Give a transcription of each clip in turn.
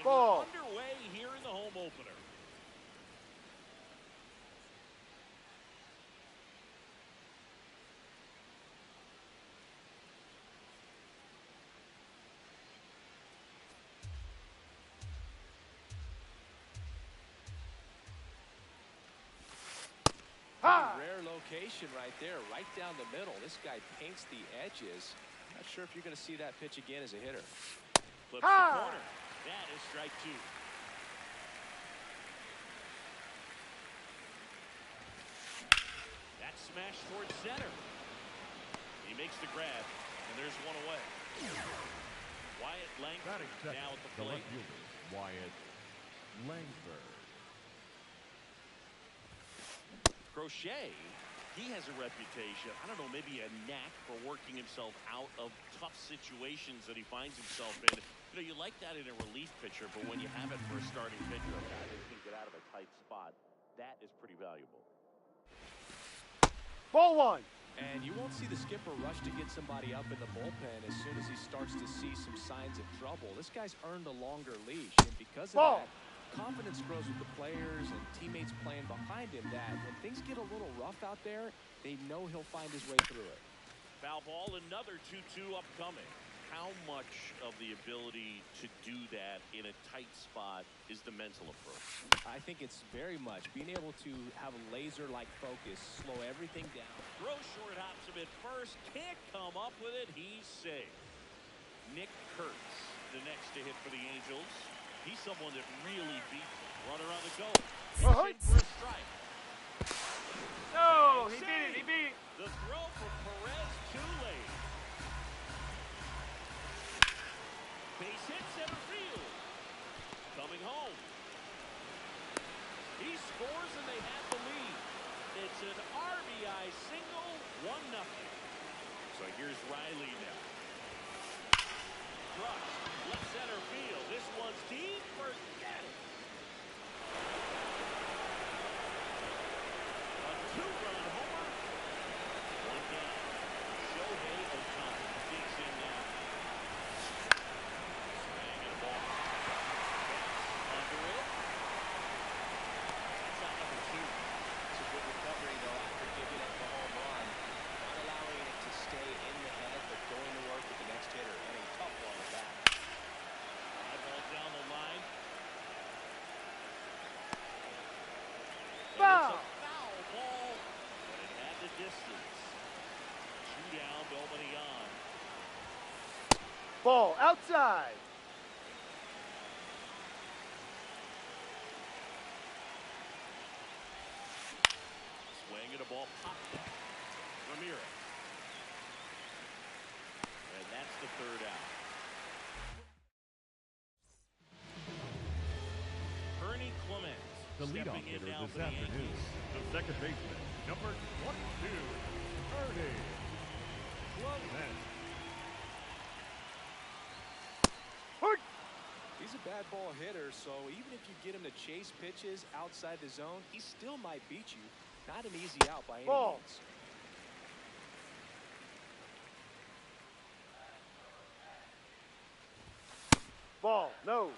Ball. we're underway here in the home opener. Rare location right there, right down the middle. This guy paints the edges. Not sure if you're going to see that pitch again as a hitter. Flips the corner. That is strike two. That smash towards center. He makes the grab, and there's one away. Wyatt Langford now at the plate. Wyatt Langford. Crochet, he has a reputation, I don't know, maybe a knack for working himself out of tough situations that he finds himself in. You know, you like that in a relief pitcher, but when you have it for a starting pitcher, a guy that can get out of a tight spot, that is pretty valuable. Ball one. And you won't see the skipper rush to get somebody up in the bullpen as soon as he starts to see some signs of trouble. This guy's earned a longer leash, and because of that, confidence grows with the players and teammates playing behind him, that when things get a little rough out there, they know he'll find his way through it. Foul ball, another 2-2 upcoming. How much of the ability to do that in a tight spot is the mental approach? I think it's very much being able to have a laser-like focus, slow everything down. Throw short, hops him at first, can't come up with it, he's safe. Nick Kurtz, the next to hit for the Angels. He's someone that really beats him. Runner on the go. Hits in for a strike. No, he beat it. He beat it. The throw for Perez too late. Base hit center field. Coming home. He scores and they have the lead. It's an RBI single, 1-0. So here's Riley now. Rush, left center field. This one's deep. Forget it. A 2-run homer. One down. Shohei Ohtani digs in now. Swing and a ball. Under it. That's out number 2. It's a good recovery, though, after giving up the home run. Not allowing it to stay in the head, but going to work with the next hitter. And a tough one at that. High ball down the line. Foul. It's a foul ball, but it had the distance. 2 down, nobody on. Ball outside. Swing and a ball popped up. Ramirez. And that's the 3rd out. Ernie Clement. The leadoff stepping in hitter now this for the afternoon, Yankees. the second baseman, number 22, Ernie Clement. He's a bad ball hitter, so even if you get him to chase pitches outside the zone, he still might beat you. Not an easy out by any means. Ball, no.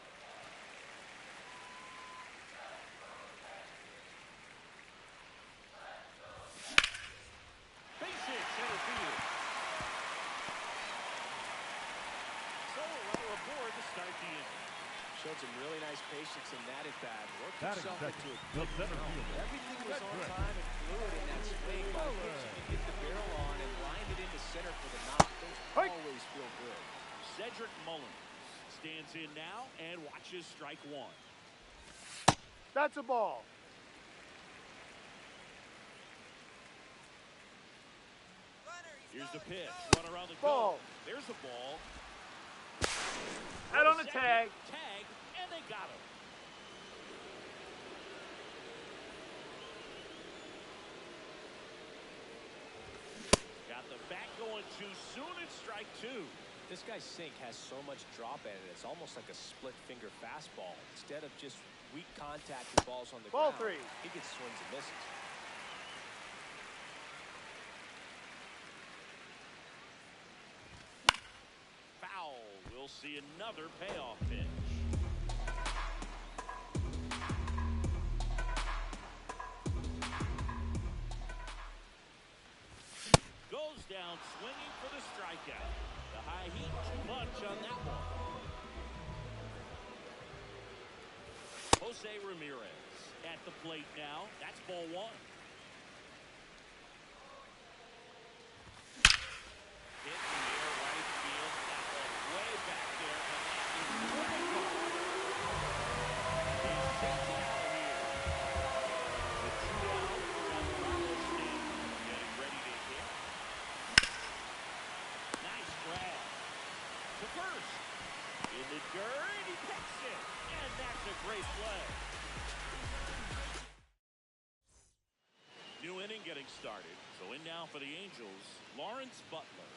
Base hit, center field. So a runner aboard to start the inning. Showed some really nice patience in that at bat. Worked Batting himself second, into a the good center zone. fielder. Everything was on Cedric. time and fluid in that swing. By pitch, you could get the barrel on and lined it into center for the knock. Those always feel good. Cedric Mullins stands in now and watches strike 1. That's a ball. Here's the pitch. Runner on the Ball. go. There's a ball. Head on the tag. Tag, and they got him. Got the bat going too soon. It's strike 2. This guy's sink has so much drop in it. It's almost like a split finger fastball. Instead of just weak contact and balls on the Ball ground, 3. he gets swings and misses. Foul. We'll see another payoff pitch. down, swinging for the strikeout. The high heat, too much on that one. Jose Ramirez at the plate now. That's ball one. Hit in the air, right field. That ball way back there, but that is way gone. He's taken out of here. The 2 out, Colorado State getting ready to hit. Nice grab to first. In the dirt, he picks it, and that's a great play. New inning getting started. So in now for the Angels, Lawrence Butler.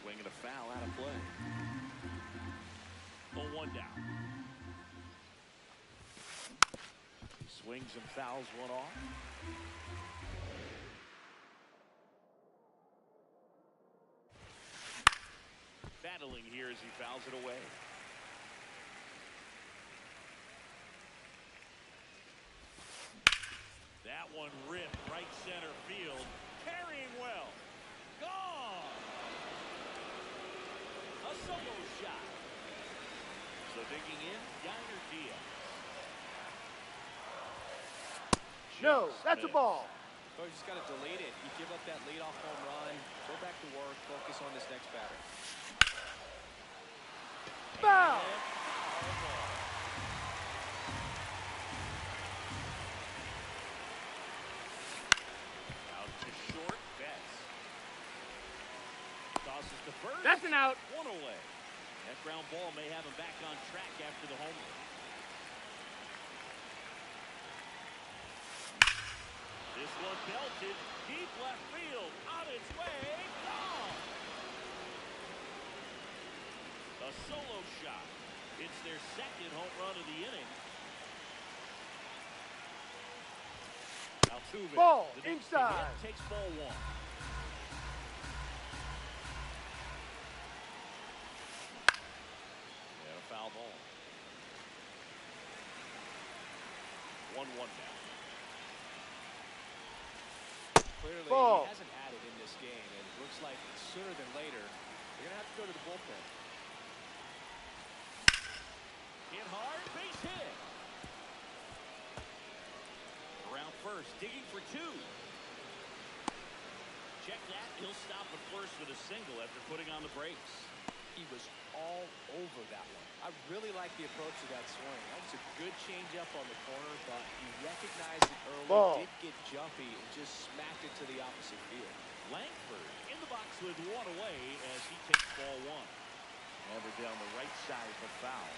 Swinging a foul out of play. 0-1 down. He swings and fouls one off. Battling here as he fouls it away. That one ripped right center field. Carrying well. Gone. A solo shot. So digging in, Yiner Diaz. No, that's a Missed. ball. Coach just got to delete it. You give up that leadoff home run. Go back to work. Focus on this next batter. Foul. And foul ball. Out to short, Betts. Tosses to first. That's an out. One away. That ground ball may have him back on track after the home run. This one belted deep left field. On its way. Gone. A solo shot. It's their second home run of the inning. Altuve. Ball The next to inside. hit takes ball one. And a foul ball. 1-1 now. Clearly, Ball. he hasn't had it in this game, and it looks like sooner than later, they're going to have to go to the bullpen. Hit hard, base hit. Around first, digging for two. Check that. He'll stop at first with a single after putting on the brakes. He was all over that one. I really like the approach of that swing. That was a good changeup on the corner, but he recognized it early, Ball. did get jumpy, and just smacked it to the opposite field. Langford in the box with one away as he takes ball one. Never down the right side for foul.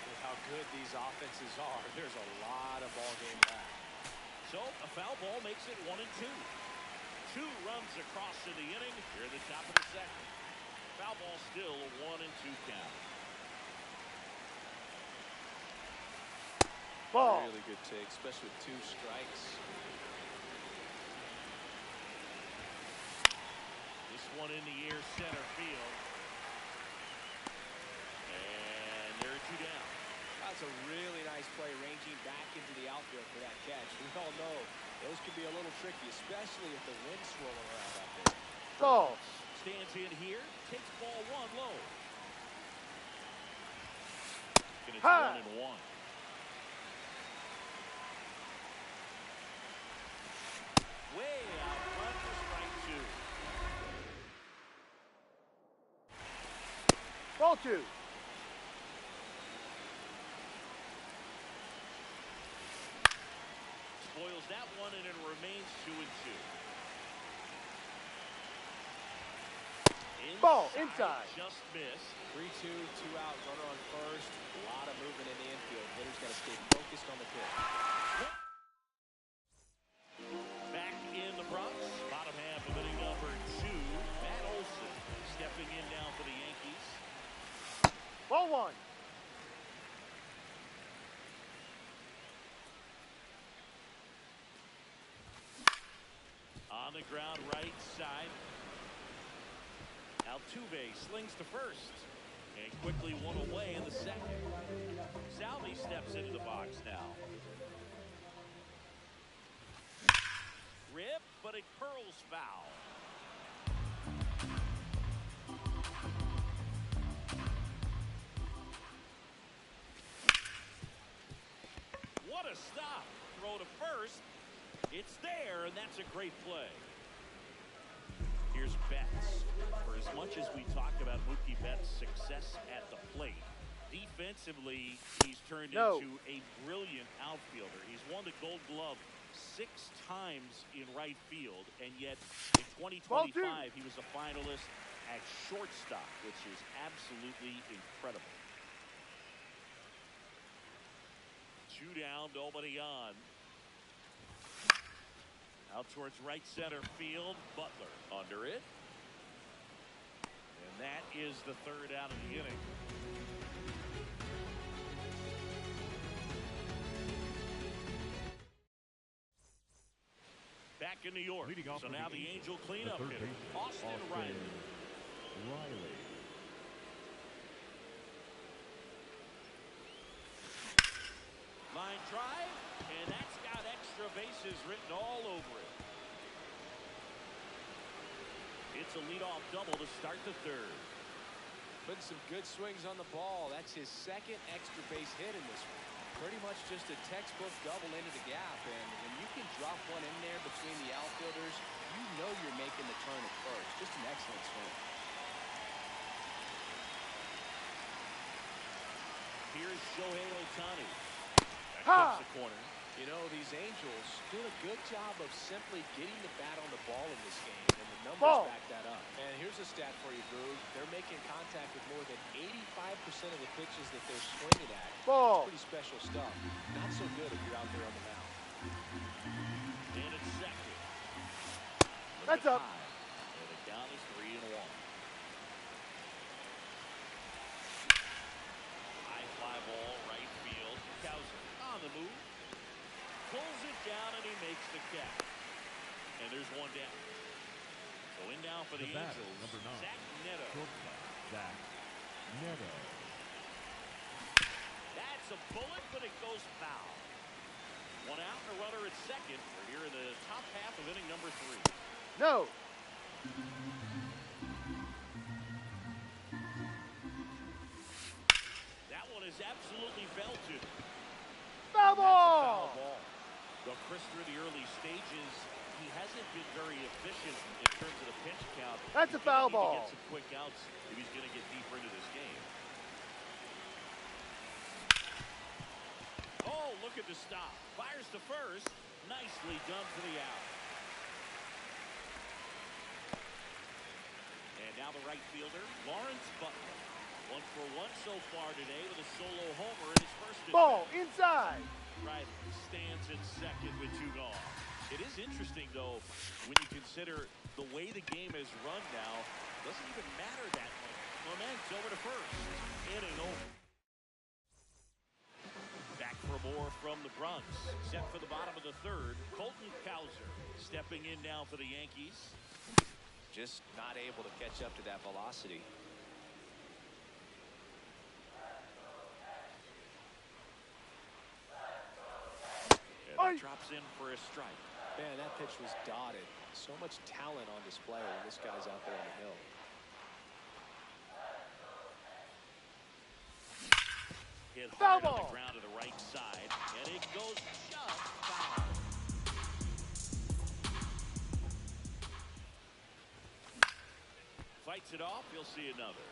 With how good these offenses are, there's a lot of ball game left. So a foul ball makes it 1-2. 2 runs across in the inning here at the top of the second. Foul ball still a 1-2 count. Ball. Really good take, especially with 2 strikes. This one in the air, center field. And there are 2 down. That's a really nice play, ranging back into the outfield for that catch. We all know those can be a little tricky, especially if the wind's swirling around out there. Ball. Stands in here, takes ball one low. And it's High. 1-1. Way out front for strike 2. Ball 2. Spoils that one, and it remains 2-2. Ball inside. Just missed. 3-2, 2 out, runner on first. A lot of movement in the infield. Hitter's got to stay focused on the pitch. Back in the Bronx, bottom half of inning number 2. Matt Olson stepping in now for the Yankees. Ball 1. On the ground, right side. Altuve slings to first. And quickly one away in the second. Salvi steps into the box now. Rip, but it curls foul. What a stop. Throw to first. It's there, and that's a great play. Here's Betts. For as much as we talk about Mookie Betts' success at the plate, defensively, he's turned into a brilliant outfielder. He's won the Gold Glove 6 times in right field, and yet in 2025, he was a finalist at shortstop, which is absolutely incredible. 2 down, nobody on. Out towards right center field. Butler under it. And that is the 3rd out of the inning. Back in New York. So now the Angel cleanup hitter, Austin Riley. Line drive, and that's got extra bases written all over it. It's a leadoff double to start the 3rd. Putting some good swings on the ball. That's his 2nd extra base hit in this one. Pretty much just a textbook double into the gap, and when you can drop one in there between the outfielders, you know you're making the turn at first. Just an excellent swing. Here's Shohei Ohtani. That the corner. You know, these Angels doing a good job of simply getting the bat on the ball in this game, and the numbers back that up. And here's a stat for you, Boog. They're making contact with more than 85% of the pitches that they're swinging at. It's pretty special stuff. Not so good if you're out there on the mound. And it's 2nd. That's up. And the count is 3-1. High fly ball, right field. Cowser on the move. Pulls it down, and he makes the catch. And there's 1 down. So in now for the Angels, number 9. Zach Neto. Zach Neto. That's a bullet, but it goes foul. 1 out and a runner at 2nd. We're here in the top half of inning number 3. No. That one is absolutely belted. Foul ball. Well, Chris, through the early stages, he hasn't been very efficient in terms of the pitch count. That's a foul ball. Get some quick outs if he's going to get deeper into this game. Oh, look at the stop. Fires to first. Nicely done for the out. And now the right fielder, Lawrence Butler. 1 for 1 so far today with a solo homer in his first Ball at-bat. inside. Right, stands at 2nd with 2 gone. It is interesting, though, when you consider the way the game is run now, doesn't even matter that much. Clement's over to first. Inning over. Back for more from the Bronx. Set for the bottom of the 3rd. Colton Cowser stepping in now for the Yankees. Just not able to catch up to that velocity. And that drops in for a strike. Man, that pitch was dotted. So much talent on display when this guy's out there on the hill. Hit Foul hard on ball. the ground to the right side, and it goes just foul. Fights it off. You'll see another.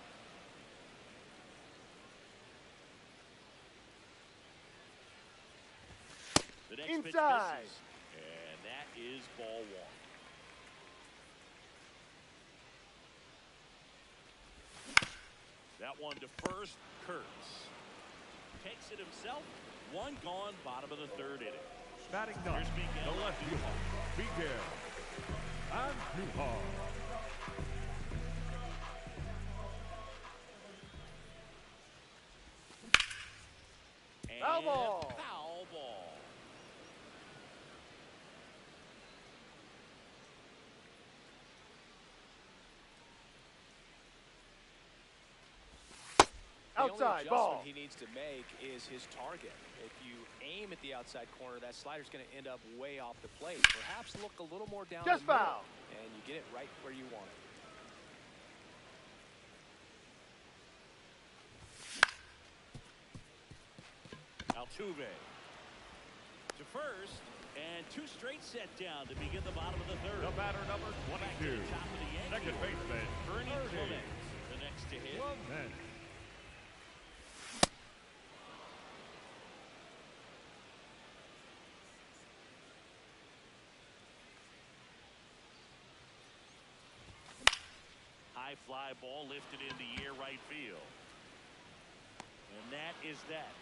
The next pitch Inside. misses, and that is ball 1. That one to first, Kurtz. Takes it himself. 1 gone, bottom of the 3rd inning. Batting 9. Here's Miguel. The lefty. Miguel. Andujar. And Foul ball. Foul ball. only Outside, adjustment ball. he needs to make is his target. If you aim at the outside corner, that slider's going to end up way off the plate. Perhaps look a little more down Just the middle, foul. and you get it right where you want it. Altuve to first, and 2 straight set down to begin the bottom of the 3rd. The batter number Back to 22. the top of the Yankee Second order. baseman, Bernie Bernie. Clemens, the next to hit. Clemens. High fly ball lifted in the air right field. And that is that.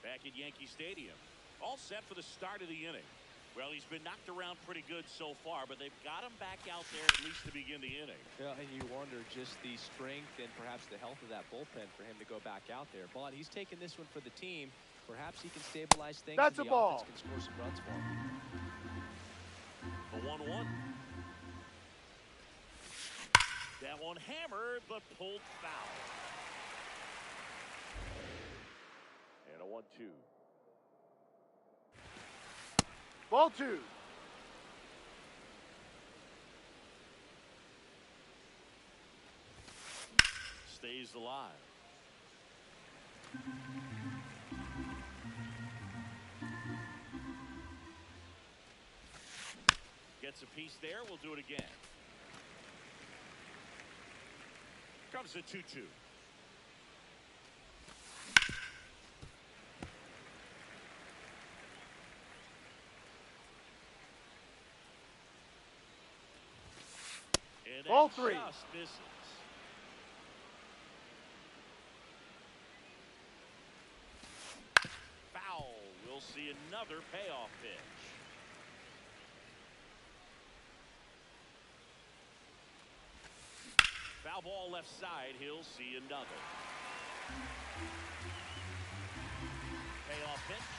Back at Yankee Stadium. All set for the start of the inning. Well, he's been knocked around pretty good so far, but they've got him back out there at least to begin the inning. Yeah, and you wonder just the strength and perhaps the health of that bullpen for him to go back out there. But he's taking this one for the team. Perhaps he can stabilize things. That's and a the ball. offense can score some runs for him. The 1-1. That one hammered, but pulled foul. And a 1-2. Ball 2. Stays alive. Gets a piece there. We'll do it again. Comes the 2-2. And that Ball 3. just misses. Foul. We'll see another payoff pitch. Foul ball left side. He'll see another. Payoff pitch.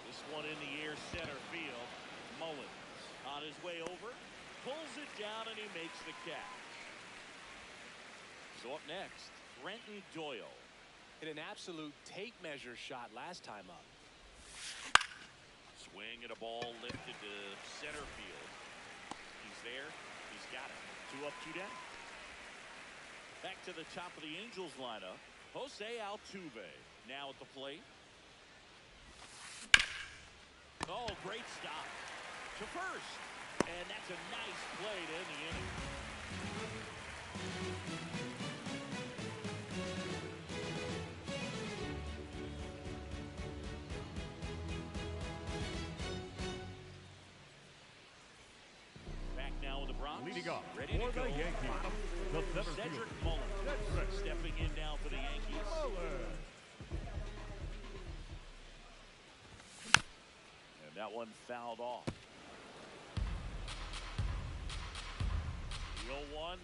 This one in the air center field. Mullins on his way over. Pulls it down and he makes the catch. So up next, Brenton Doyle. Hit an absolute tape measure shot last time up. Swing and a ball lifted to center field. He's there. He's got it. 2 up, 2 down. Back to the top of the Angels lineup. Jose Altuve now at the plate. Oh, great stop to first. And that's a nice play to end the inning. Back now in the Bronx. Leading off Ready for to go. the Yankees, the center Cedric fielder, Mullins Cedric stepping in now for the Yankees. Mullins. And that one fouled off. The 0-1.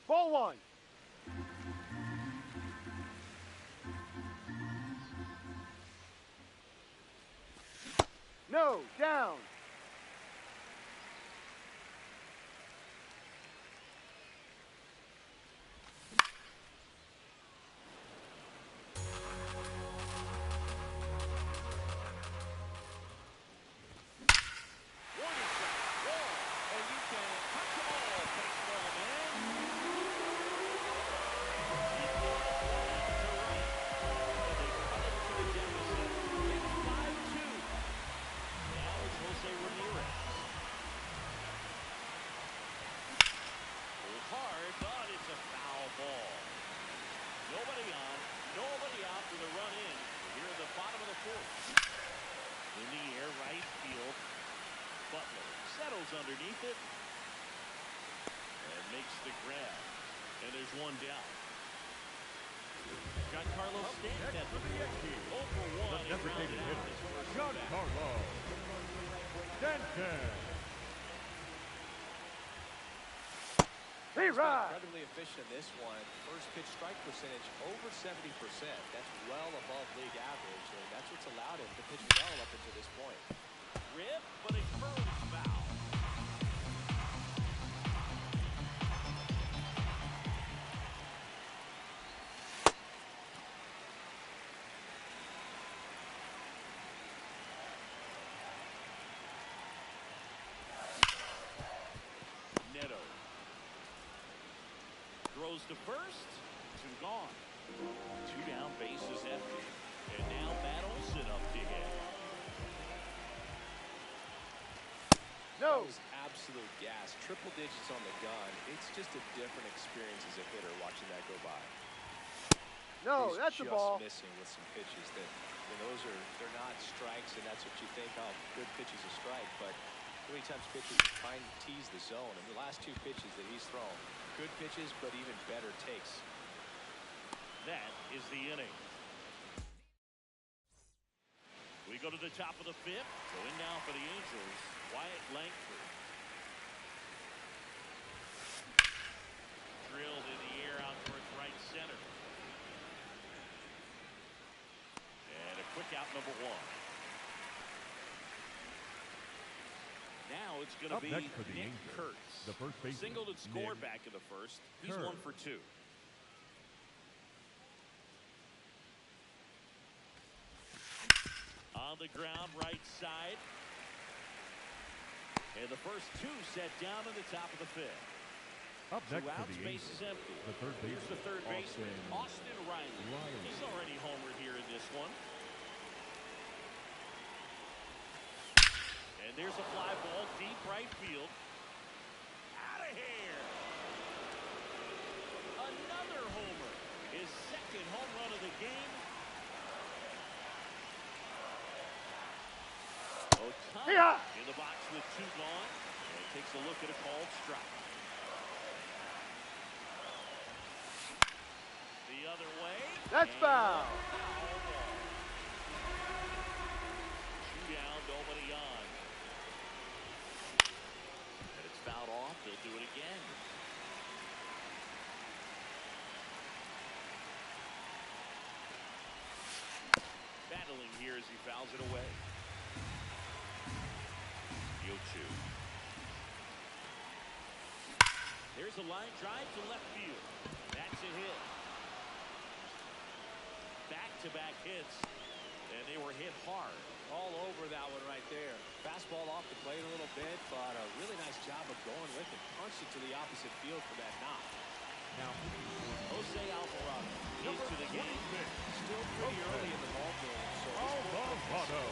Ball 1. No, down. Warning shot. Wall. And you can touch them all. Baseball man. Now it's Jose Ramirez. Pulled hard, but it's a foul ball. Nobody on, nobody out with a run in here in the bottom of the 4th. In the air, right field. Butler settles underneath it and makes the grab. And there's one down. Giancarlo Stanton at the plate. 0 for 1 The and designated grounded out hitter, his first at bat. Giancarlo Stanton. He He's been rides. incredibly efficient in this one. First pitch strike percentage over 70%. That's well above league average, and that's what's allowed him to pitch well up until this point. Rip, but it curls back. throws to first. Two gone. Two down, bases empty. And now Matt Olson up to hit. No. That was absolute gas. Triple digits on the gun. It's just a different experience as a hitter watching that go by. No, He's that's the ball. just missing with some pitches that, they're not strikes, and that's what you think, oh, good pitch is a strike. But how many times pitchers try and tease the zone? And the last two pitches that he's thrown, good pitches, but even better takes. That is the inning. We go to the top of the fifth. Going now for the Angels, Wyatt Langford. Drilled in the air out towards right center. And a quick out, number one. Now it's going to be next for the Nick Angels, Kurtz. the first baseman, Singled and scored Nick back in the first. He's Kurtz. 1 for 2. On the ground, right side. And the first two set down in the top of the fifth. Up next Two for outs, the base Angels, is empty. the third Here's baseman, the third baseman, Austin Riley. Riley. He's already homered here in this one. And there's a fly ball, deep right field. Out of here. Another homer. His second home run of the game. Otani in the box with two gone. And takes a look at a called strike. The other way. That's foul. Foul ball. Two down, nobody on. And it's fouled off. They'll do it again. Battling here as he fouls it away. 0-2. There's a line drive to left field. That's a hit. Back-to-back hits, and they were hit hard. All over that one right there. Fastball off the plate a little bit, but a really nice job of going with it. Punched it to the opposite field for that knock. Now, Jose Alvarado into the game. Still pretty early in the ball game, so Alvarado.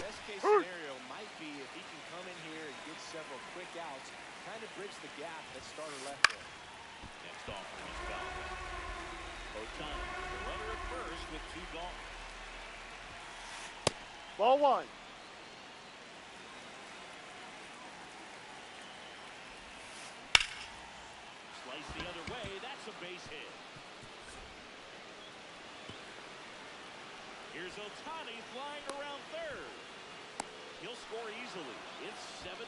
best case scenario might be if he can come in here and get several quick outs, kind of bridge the gap that starter left there. Next offering is foul. Otani, the runner at first with two gone. Ball one. Slice the other way. That's a base hit. Here's Otani flying around third. He'll score easily. It's 7-2.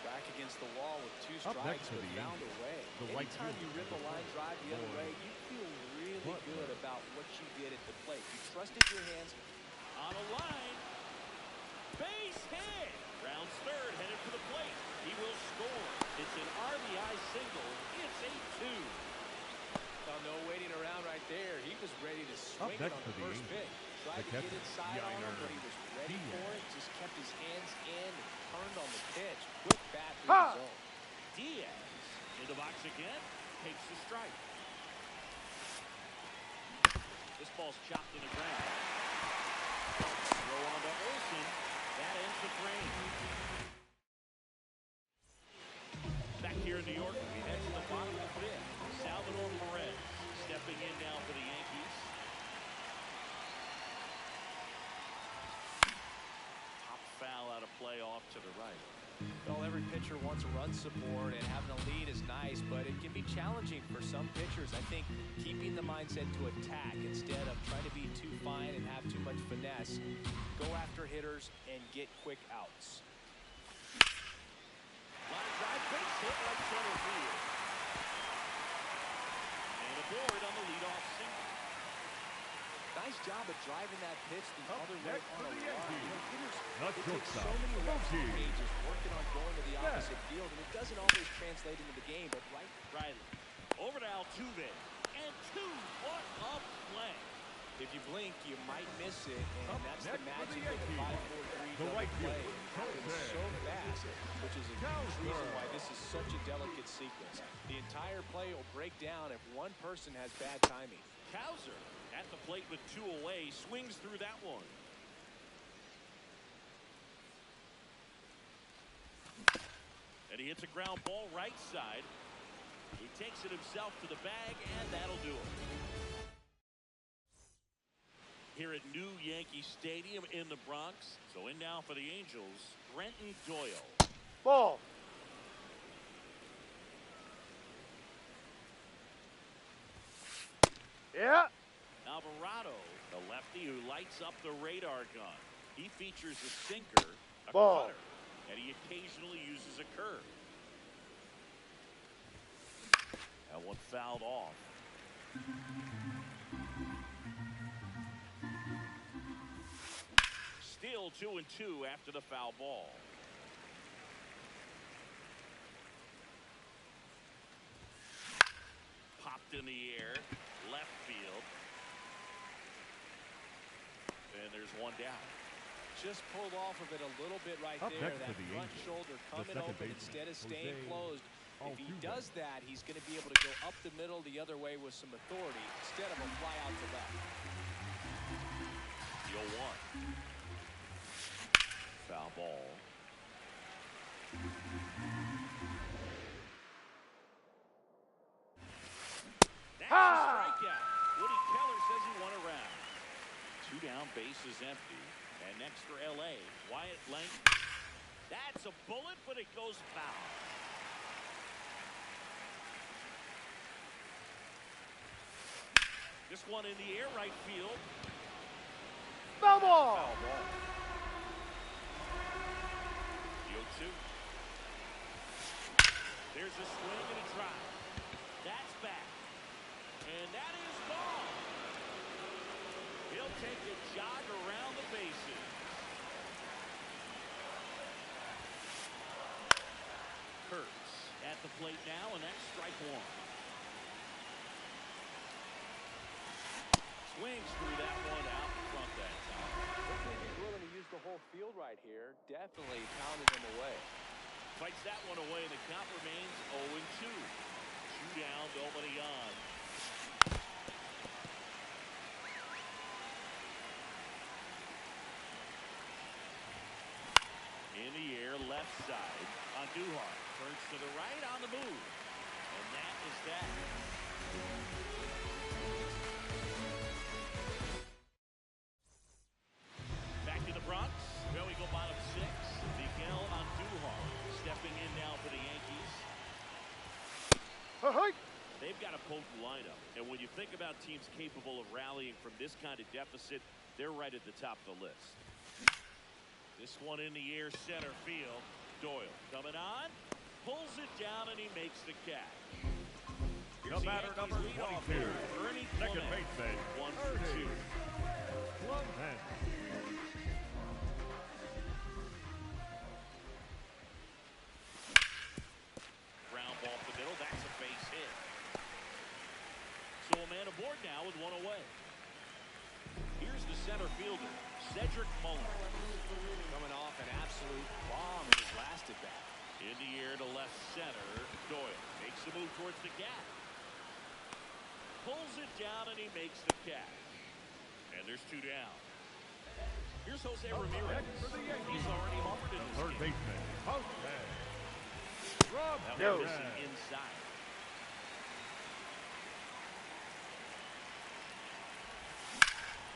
Back against the wall with two Up strikes, next for but the found a Angels, way. the right Anytime you fielder, rip a line drive the other way, you feel really good about what you did at the plate. You trusted your hands. On a line. Base hit. Rounds third, headed for the plate. He will score. It's an RBI single. It's 8-2. Oh, no waiting around right there. He was ready to swing it next on for the the first Angels, pitch. Tried the to get catcher, inside on him, but he was ready Diaz. for it. Just kept his hands in and turned on the pitch. Quick bat through Ha! the zone. Diaz in the box again. Takes the strike. This ball's chopped in the ground. Throw on to Olson. That ends the frame. Back here in New York, we head to the bottom of the fifth. Salvador Perez stepping in now for the Yankees. Top foul out of play off to the right. Well, every pitcher wants run support, and having a lead is nice, but it can be challenging for some pitchers. I think keeping the mindset to attack instead of trying to be too fine and have too much finesse. Go after hitters and get quick outs. Line drive, base hit right center field. And aboard on the leadoff single. Nice job of driving that pitch the other way next on for a the run. Yankees, Hitters, the it takes so shortstop, many reps on Rosie. pages working on going to the opposite field, and it doesn't always translate into the game, but right. Riley over to Altuve. And 2 foot of play. If you blink, you might miss it, and Up that's the next for the magic of the Yankees, 5-4-3 the double right play. fielder, It happens so fast, which is a huge reason why this is such a delicate sequence. The entire play will break down if one person has bad timing. Cowser at the plate with 2 away, swings through that one. And he hits a ground ball right side. He takes it himself to the bag, and that'll do it. Here at New Yankee Stadium in the Bronx. So in now for the Angels, Brenton Doyle. Ball. Yeah. Alvarado, the lefty who lights up the radar gun. He features a sinker, a Ball. cutter, and he occasionally uses a curve. That one fouled off. Still 2-2 after the foul ball. Popped in the air, left field. And there's one down. Just pulled off of it a little bit right Up there. next That for the front Angels, shoulder the coming second open baseman, instead of staying Jose closed. If he Altuve. does that, he's going to be able to go up the middle the other way with some authority instead of a fly out to left. The 0-1. Foul ball. That's a strikeout. Woody Keller says he won a round. 2 down, bases empty. And next for L.A., Wyatt Lang. That's a bullet, but it goes foul. This one in the air, right field. Foul ball. Foul ball. The 0-2. There's a swing and a drive. That's back. And that is gone. He'll take a jog around the bases. Kurtz at the plate now, and that's strike 1. Swings through that one out in front that time. Looks like he's willing to use the whole field right here. Definitely pounded him away. Fights that one away, and the count remains 0-2. 2 down, nobody on. In the air, left side. Andujar turns to the right on the move. And that is that. Back to the Bronx. Well, we go bottom 6. Miguel Andujar stepping in now for the Yankees. Hey. They've got a potent lineup. And when you think about teams capable of rallying from this kind of deficit, they're right at the top of the list. This one in the air, center field. Doyle coming on, pulls it down, and he makes the catch. The batter, number 22, Ernie second Clement. baseman, 1 for 2. Clement. Ground ball to the middle. That's a base hit. So a man aboard now with 1 away. Here's the center fielder, Cedric Mullins. Coming off an absolute bomb in his last at bat. In the air to left center. Doyle makes the move towards the gap. Pulls it down, and he makes the catch. And there's 2 down. Here's Jose Ramirez. Next for the Yankees, He's already homered in this third game. baseman, Jose That No. one missing inside.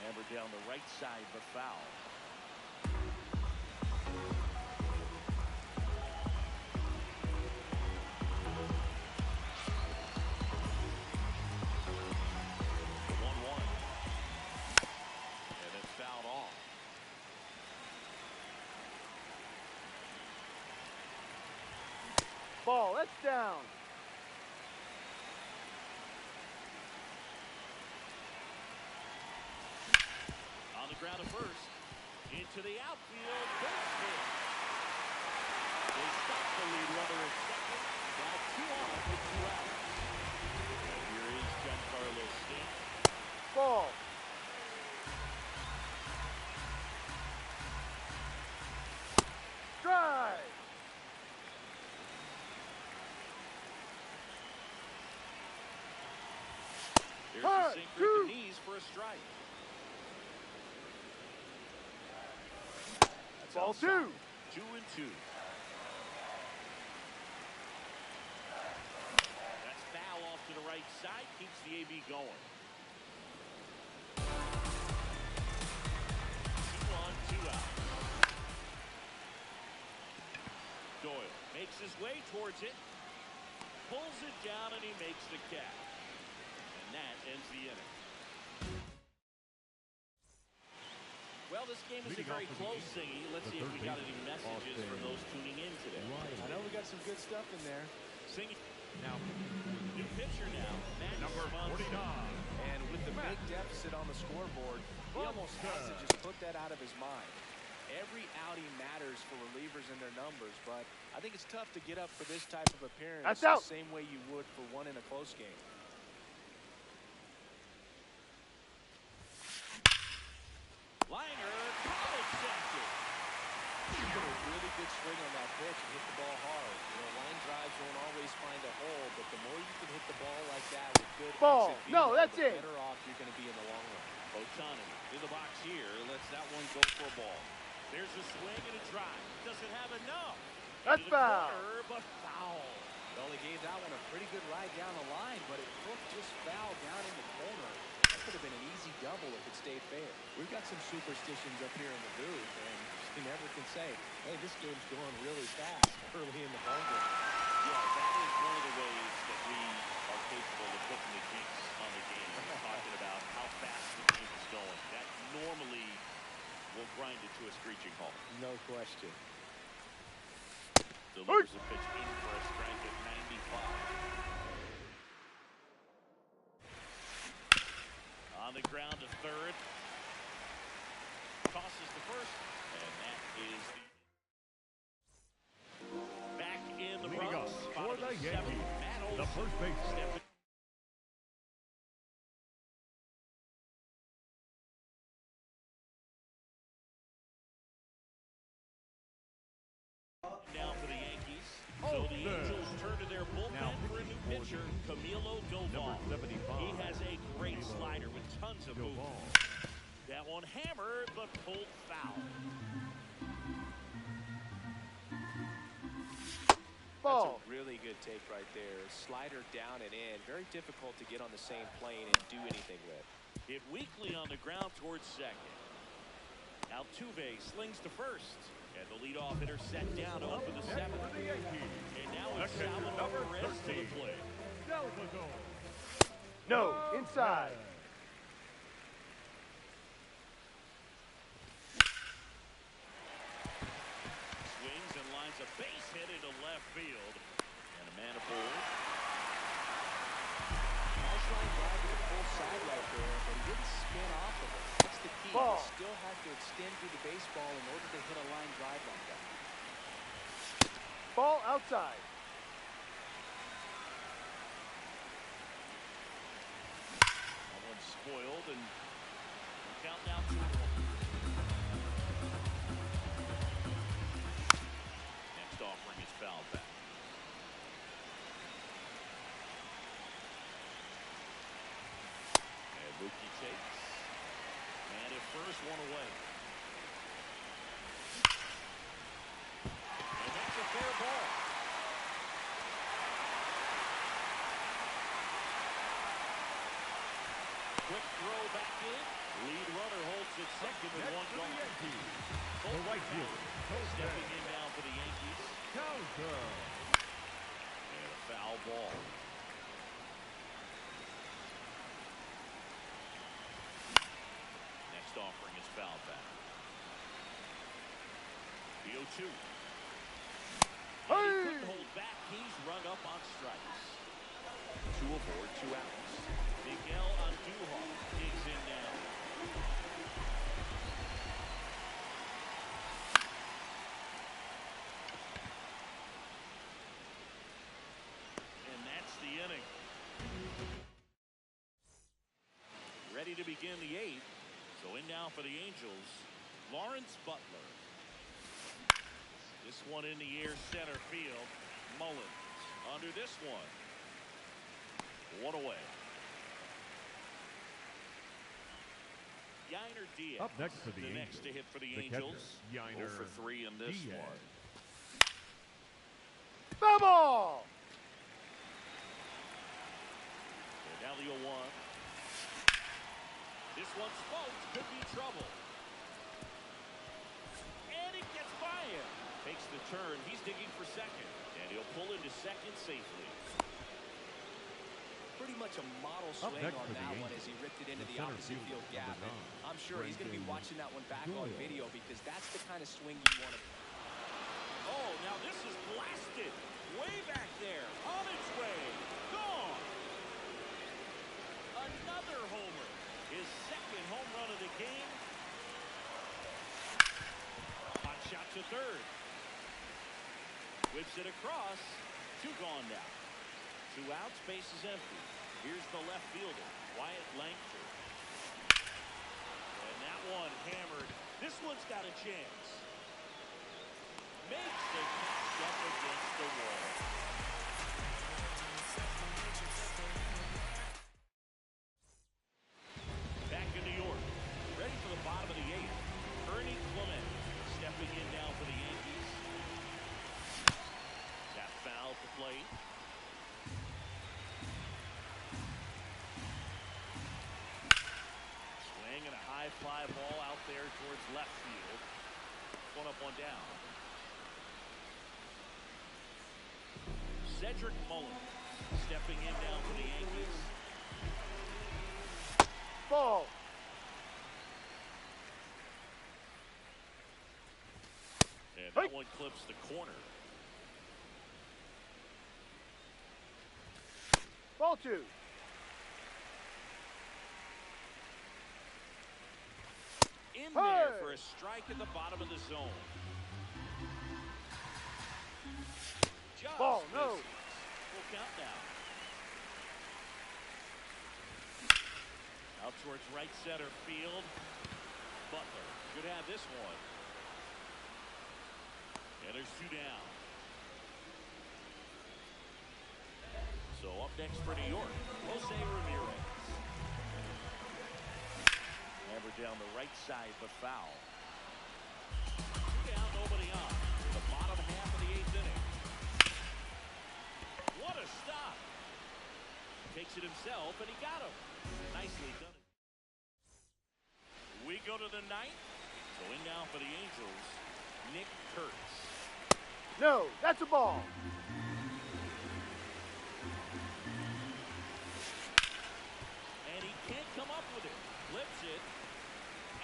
Hammer down the right side, but foul. The 1-1. And it's fouled off. Ball. That's down. On the ground at first. Into the outfield. Base hit. They stop the lead runner at second. Now 2 on with 2 outs. And here is Giancarlo Stanton. Ball. to sink her at the knees for a strike. That's Ball outside. 2. 2-2. That's foul off to the right side. Keeps the AB going. 2 on, 2 out. Doyle makes his way towards it. Pulls it down and he makes the catch. And that ends the inning. Well, this game is very close, Singy. Let's see if we got any messages from those tuning in today. I know we got some good stuff in there. Singy. Now, new pitcher now. Number 49. And with the big deficit on the scoreboard, he almost has to just put that out of his mind. Every outing matters for relievers and their numbers, but I think it's tough to get up for this type of appearance That's out. the same way you would for one in a close game. Liner, call accepted. He put a really good swing on that pitch and hit the ball hard. You know, line drives won't always find a hole, but the more you can hit the ball like that with good Ball. exit No, velo, that's the it. better off you're going to be in the long run. Otani in the box here. Lets that one go for a ball. There's a swing and a drive. Doesn't have enough. That's Into the foul. corner, but foul. Well, he gave that one a pretty good ride down the line, but it looked just foul down in the corner. That could have been an easy double if it stayed fair. We've got some superstitions up here in the booth, and you never can say, hey, this game's going really fast early in the ball game. Yeah, that is one of the ways that we are capable of putting the geeks on the game. We're talking about how fast the game is going. That normally will grind it to a screeching halt. No question. Delivers a pitch in for a strike at 95. On the ground to third. Tosses the first. And that is the... Back in the Leading Bronx. up Bottom for of the seventh. Yankees, Matt the Olson first baseman. stepping now for the Yankees. So the Angels turn to their bullpen for a new pitcher, Camilo Doval. Number 75. He has a great slider with tons of movement. Doval. That one hammered, but pulled foul. Ball. That's a really good take right there. Slider down and in. Very difficult to get on the same plane and do anything with. Hit weakly on the ground towards second. Altuve slings to first. And the leadoff hitter set down to open the Next seventh. for the Yankees, And now the it's catcher, Salvador number Perez to the 13. plate. Salvador. No. Inside. Swings and lines a base hit into left field. And a man aboard. Nice line drive with a full side right there, but he didn't spin off of it. That's the key. Ball. You still have to extend through the baseball in order to hit a line drive like that. Ball outside. That one's spoiled and count now 2-1. Next offering is fouled back. And Mookie takes. And at first, one away. And that's a fair ball. Quick throw back in. Lead runner holds at second with Next one for the gone. Yankees, the Both right Stepping fielder, in now for the Yankees. Counter. And a foul ball. Next offering is fouled back. The 0-2. And he couldn't hold back. He's run up on strikes. 2 aboard, 2 outs. Miguel Andujar digs in now. And that's the inning. Ready to begin the 8th. So in now for the Angels, Lawrence Butler. This one in the air, center field. Mullins under this one. One away. Yainer Diaz. Up next for the next to hit for the catcher, Angels. Yainer 0 for 3 in this Diaz. one. Foul ball. And now the 0-1. This one's smoked. Could be trouble. And it gets by him. Takes the turn. He's digging for second. And he'll pull into second safely. Pretty much a model Up swing next on for the that one Angels, as he ripped it into the the center opposite fielder, field gap. number And 9, I'm sure he's going to be Brendan watching that one back on Doyle. video because that's the kind of swing you want to. Oh, now this is blasted. Way back there. On its way. Gone. Another homer. His second home run of the game. Hot shot to third. Whips it across. 2 gone now. 2 outs. Base is empty. Here's the left fielder, Wyatt Langford. And that one hammered. This one's got a chance. Makes the catch up against the wall. Back in New York. Ready for the bottom of the 8th. Ernie Clement stepping in now for the Yankees. That foul to play. Swing and a high fly ball out there towards left field. 1 up, 1 down. Cedric Mullins stepping in now for the Yankees. Ball. And that one clips the corner. Ball 2. In there for a strike at the bottom of the zone. Just Ball, no. misses. Full count now. Out towards right center field. Butler could have this one. And there's 2 down. So up next for New York, Jose Ramirez. Hammer down the right side, but foul. 2 down, nobody on. The bottom half of the 8th inning. What a stop. Takes it himself, and he got him. Nicely done. We go to the 9th. So in now for the Angels, Nick Kurtz. No, that's a ball. And he can't come up with it. Flips it.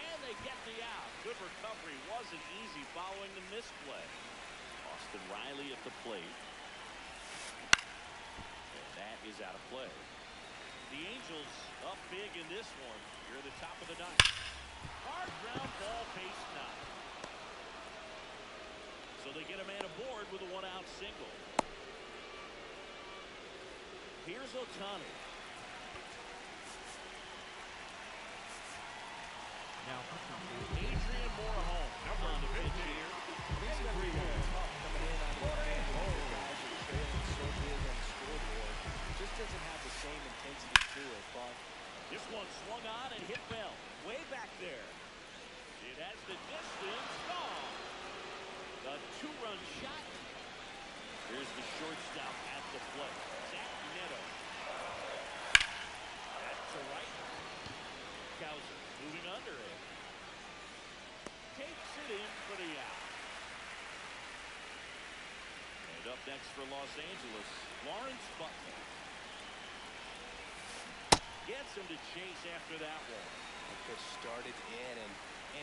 And they get the out. Good recovery. Wasn't easy following the misplay. Austin Riley at the plate. And that is out of play. The Angels up big in this one. You're at the top of the 9th. Hard ground ball, pace 9. So they get a man aboard with a 1-out single. Here's Ohtani. Now, Adrian Morejon comes on the pitch here. He's going to be tough coming in on the advantage. The guys are trailing so big on the scoreboard. Just doesn't have the same intensity to it, but This one swung on and hit well. Way back there. It has the distance. Gone. The 2-run shot. Here's the shortstop at the plate. Zach Neto. That's to right. Cowser moving under it. Takes it in for the out. And up next for Los Angeles, Lawrence Butler. Gets him to chase after that one. the pitch started in and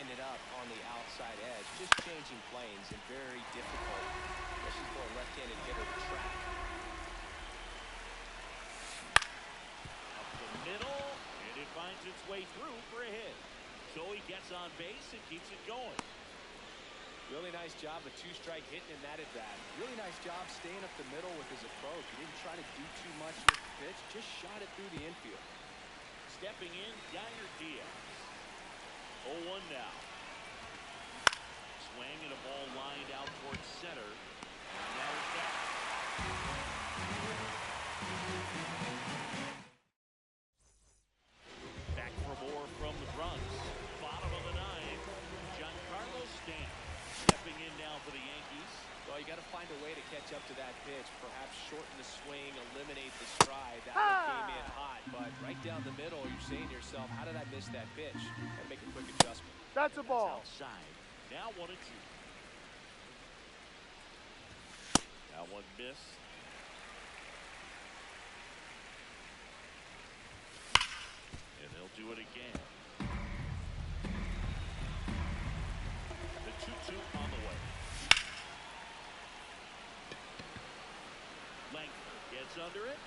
ended up on the outside edge. Just changing planes and very difficult, especially for a left-handed hitter to track. Up the middle, and it finds its way through for a hit. So he gets on base and keeps it going. Really nice job of two-strike hitting in that at-bat. Really nice job staying up the middle with his approach. He didn't try to do too much with the pitch, just shot it through the infield. Stepping in, Yainer Diaz. 0-1 now. Swing and a ball lined out towards center. And now it's back. Back for more from the Bronx. for the Yankees. Well, you got to find a way to catch up to that pitch. Perhaps shorten the swing, eliminate the stride. That one came in hot, but right down the middle, you're saying to yourself, how did I miss that pitch? Got to make a quick adjustment. That's a ball. Outside. Now 1-2. That one missed. And they'll do it again. The 2-2 on the way. Langford gets under it.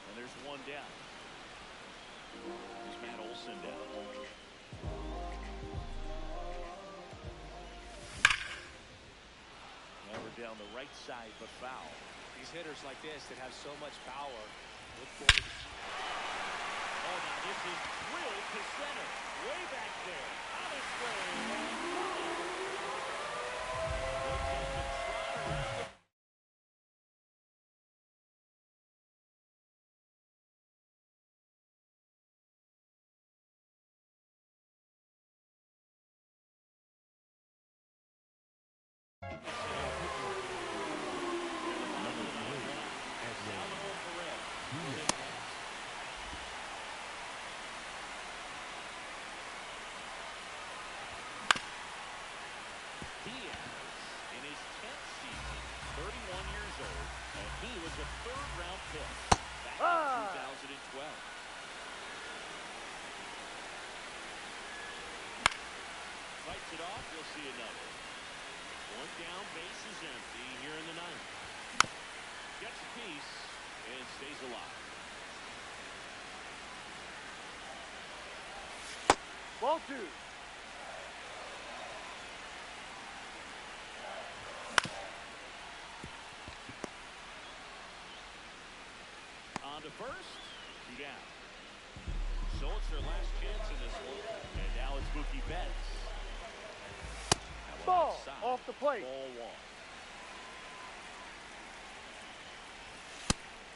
And there's one down. There's Matt Olson down. Never down the right side, but foul. These hitters like this that have so much power, look forward to. Oh, now this is drilled to center. Way back there. On its way. Looks like the trot around the a third-round pick back in 2012. Fights it off, you'll see another. One down, base is empty here in the ninth. Gets a piece and stays alive. Ball 2. On to first, 2 down. So it's their last chance in this one. And now it's Mookie Betts. Ball outside. off the plate. Ball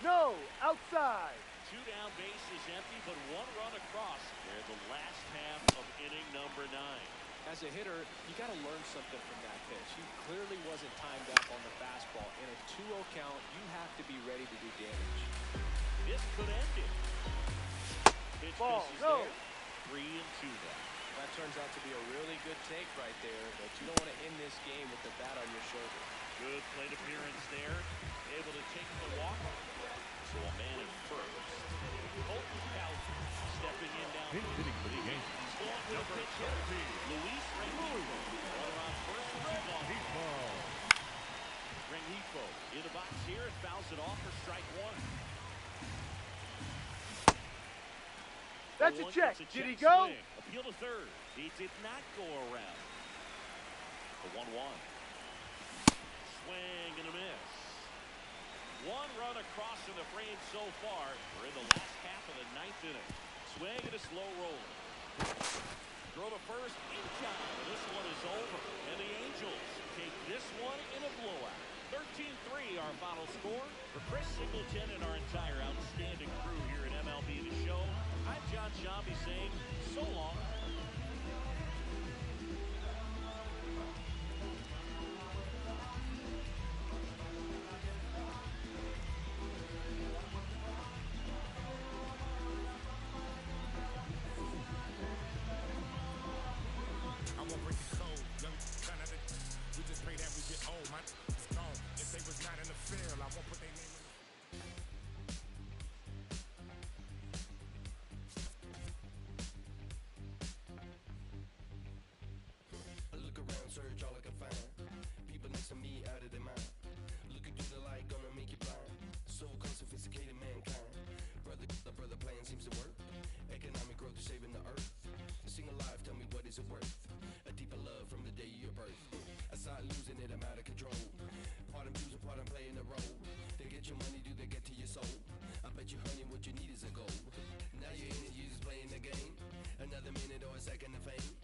1. No, outside. 2 down, base is empty, but 1 run across. They're the last half of inning number 9. As a hitter, you got to learn something from that pitch. He clearly wasn't timed up on the fastball. In a 2-0 count, you have to be ready to do damage. This could end it. Pitch Ball, misses go. there. 3-2 now. That turns out to be a really good take right there, but you don't want to end this game with the bat on your shoulder. Good plate appearance there. Able to take the walk. So a man at first. Colton Cowser stepping in down. Hitting for the Yankees. Going to the pitch hitter. Luis Rengifo. Runner on first. Ball. Rengifo in the box here and fouls it off for strike 1. That's a check. Gets Did he check go? swing. Appeal to third. He did not go around. The 1-1. Swing and a miss. 1 run across in the frame so far. We're in the last half of the 9th inning. Swing and a slow roll. Throw to first in time. This one is over. And the Angels take this one in a blowout. 13-3 our final score. For Chris Singleton and our entire outstanding crew here at MLB The Show, I'm John Shambi saying so long. I won't break the code, young kind of we just pray that we get old, my is gone. If they was not in the field, I won't put their name in. Look around, search all I can find. People next to me out of their mind. Looking through the light, gonna make you blind. So-called sophisticated mankind. Brother plan seems to work. Economic growth is saving the earth. Sing alive, tell me what is it worth? A deeper love from the day of your birth. Aside losing it, I'm out of control. Part I'm choosing, part I'm playing the role. They get your money, do they get to your soul? I bet you, honey, what you need is a goal. Now you're in it, you just playing the game. Another minute or a second of fame.